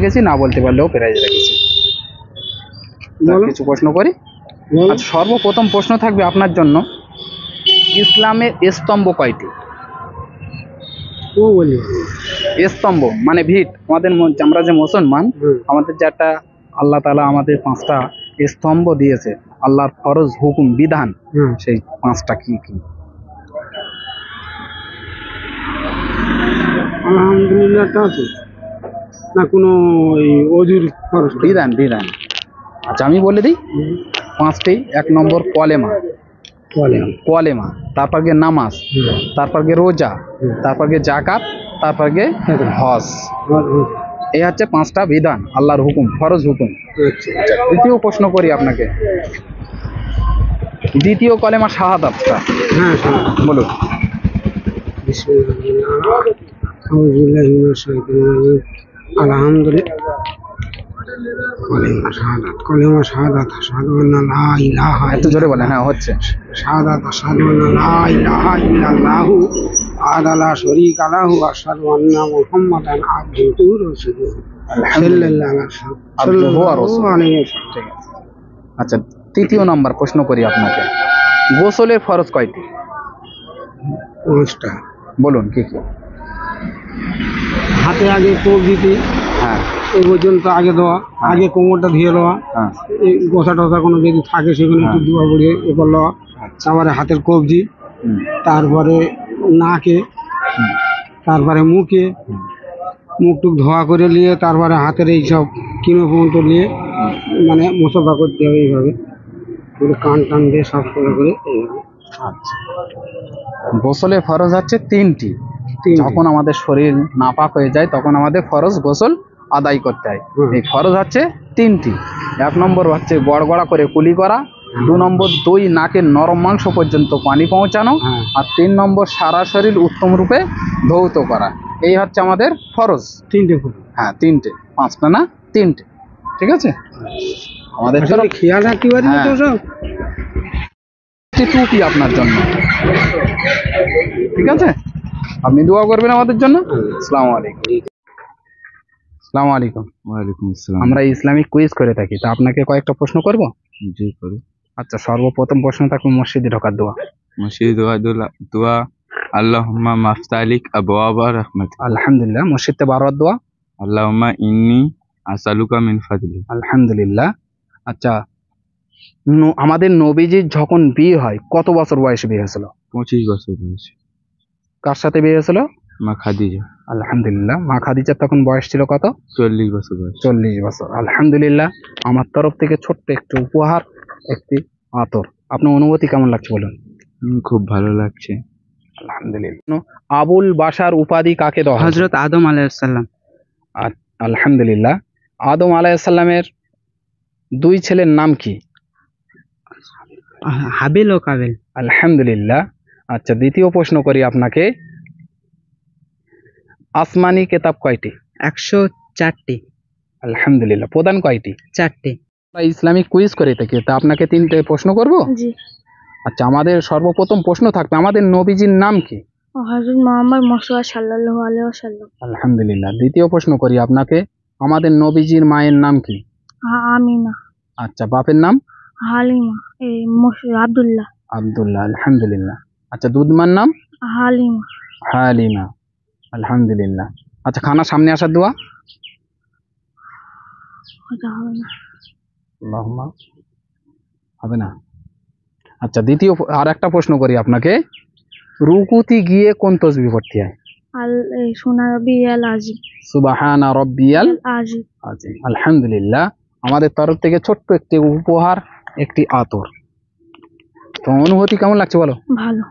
গেছি, না বলতে পারলেও প্রাইজ রেখেছি। কিছু প্রশ্ন করি। আচ্ছা, সর্বপ্রথম প্রশ্ন থাকবে আপনার জন্য, ইসলামের স্তম্ভ কয়টি? স্তম্ভ মানে ভিত। আমাদের আমরা যে মুসলমান, আমাদের যে একটা আল্লাহ তাআলা আমাদের 5টা স্তম্ভ দিয়েছে, আল্লাহর ফরজ হুকুম বিধান, সেই 5টা কি কি? আলহামদুলিল্লাহ না কোনো অজুর বিধান বিধান। আচ্ছা আমি বলে দিই 5টি। 1 নম্বর কলেমা, কলেমা, তারপর গিয়ে নামাজ, তারপর গিয়ে রোজা, তারপর গিয়ে জাকাত, তারপর গিয়ে হজ। এই হচ্ছে 5টা বিধান, আল্লাহর হুকুম, ফরজ হুকুম। দ্বিতীয় প্রশ্ন করি আপনাকে, দ্বিতীয় কলেমা শাহাদাতটা বলুন। আলহামদুলিল্লাহ কলেমা শাহাদাত আশহাদু আন্না লা ইলাহা, একটু জোরে বলেন। হ্যাঁ হচ্ছে। শাহাদাত আশহাদু আন্না লা ইলাহা ইল্লাল্লাহু ওয়াহদাহু লা শারীকা লাহু ওয়া আশহাদু আন্না মুহাম্মাদান আবদুহু ওয়া রাসূলুহু সাল্লাল্লাহু আলাইহি ওয়াসাল্লাম। আচ্ছা, তৃতীয় নাম্বার প্রশ্ন করি আপনাকে, গোসলের ফরজ কয়টি? 5টা। বলুন কি কি? হাতে আগে কোপ দিতে, হ্যাঁ এই পর্যন্ত আগে দেওয়া, আগে কোমরটা ধুয়ে দেওয়া, এই গোসা টোসা কোনো যদি থাকে সেখানে একটু ধোয়া পড়িয়ে এ করে দেওয়া, তারপরে হাতের কবজি, তারপরে নাকে, তারপরে মুখে, মুখ টুক ধোয়া করে নিয়ে তারপরে হাতের এইসব কিনো পর্যন্ত নিয়ে মানে মোসাফা করতে হবে এইভাবে, কান টান দিয়ে সব করে এইভাবে। আচ্ছা, গোসলের ফরজ হচ্ছে 3টি। যখন আমাদের শরীর নাপাক হয়ে যায় তখন আমাদের ফরজ গোসল আদায় করতে হয়। এই ফরজ হচ্ছে 3টি। 1 নম্বর হচ্ছে গড়গড়া করে কুলি করা, 2 নম্বর দই নাকের নরম মাংস পর্যন্ত পানি পৌঁছানো, আর 3 নম্বর সারা শরীর উত্তম রূপে ধৌত করা। এই হচ্ছে আমাদের ফরজ। 3টে। হ্যাঁ 3টে, 5টা না, 3টে। ঠিক আছে, আমাদের খেয়াল রাখতে পারি তো সব। টুপি আপনার জন্য, ঠিক আছে? আপনি দোয়া করবেন আমাদের জন্য। আসসালামু আলাইকুম। আসসালামু আলাইকুম। ওয়ালাইকুম আসসালাম। আমরা ইসলামিক কুইজ করে থাকি, তা আপনাকে কয়েকটা প্রশ্ন করব। জি করুন। আচ্ছা, সর্বপ্রথম প্রশ্ন থাকবে মসজিদে ঢোকার দোয়া। মসজিদ দোয়া আল্লাহুম্মা মাফতালিক আবওয়াবা রাহমাতিক। আলহামদুলিল্লাহ। মসজিদে বারোয়ার দোয়া। আল্লাহুম্মা ইন্নী আসআলুকা মিন ফাদলিক। আলহামদুলিল্লাহ। আচ্ছা, আমাদের নবীজির যখন বিয়ে হয় কত বছর বয়সে বিয়ে হয়েছিল? 25 বছর বয়সে। কার সাথে বিয়ে হয়েছিল? মা খাদিজা। আলহামদুলিল্লাহ। মা খাদিজার তখন বয়স ছিল কত? 40 বছর বয়স। 40 বছর। আলহামদুলিল্লাহ। আমার তরফ থেকে ছোট্ট একটু উপহার, একটি আতর। আপনার অনুভূতি কেমন লাগছে বলুন? খুব ভালো লাগছে। আলহামদুলিল্লাহ। আবুল বাশার উপাধি কাকে দেওয়া? হযরত আদম আলাইহিস সালাম। আলহামদুলিল্লাহ। আদম আলাইহিস সালামের 2 ছেলের নাম কি? হাবিল ও কাবিল। আলহামদুলিল্লাহ। আচ্ছা, দ্বিতীয় প্রশ্ন করি আপনাকে, আসমানি কিতাব কয়টি? 104টি। আলহামদুলিল্লাহ। প্রধান কয়টি? 4টি। আমরা ইসলামিক কুইজ করে থাকি, তা আপনাকে 3টে প্রশ্ন করব। জি। আচ্ছা, আমাদের সর্বপ্রথম প্রশ্ন থাকবে, আমাদের নবীজির নাম কি? হযরত মুহাম্মদ মুস্তাফা সাল্লাল্লাহু আলাইহি ওয়াসাল্লাম। আলহামদুলিল্লাহ। দ্বিতীয় প্রশ্ন করি আপনাকে, আমাদের নবীজির মায়ের নাম কি? আমিনা। আচ্ছা, বাপের নাম? হালিমা। আব্দুল্লাহ। আব্দুল্লাহ। আলহামদুলিল্লাহ। আচ্ছা, দুধমার নাম? হালিমা। হালিমা। আলহামদুলিল্লাহ। আচ্ছা, খানা সামনে আসার দোয়া? আল্লাহুম্মা হবে না। আচ্ছা, দ্বিতীয় আর একটা প্রশ্ন করি আপনাকে, রুকুতে গিয়ে কোন তাসবিহ পড়তে হয়? সুবহানা রাব্বিয়াল আযীম। সুবহানা রাব্বিয়াল আযীম। আলহামদুলিল্লাহ। আমাদের তরফ থেকে ছোট্ট একটি উপহার, একটি আতর। তো অনুভূতি কেমন লাগছে বলো? ভালো।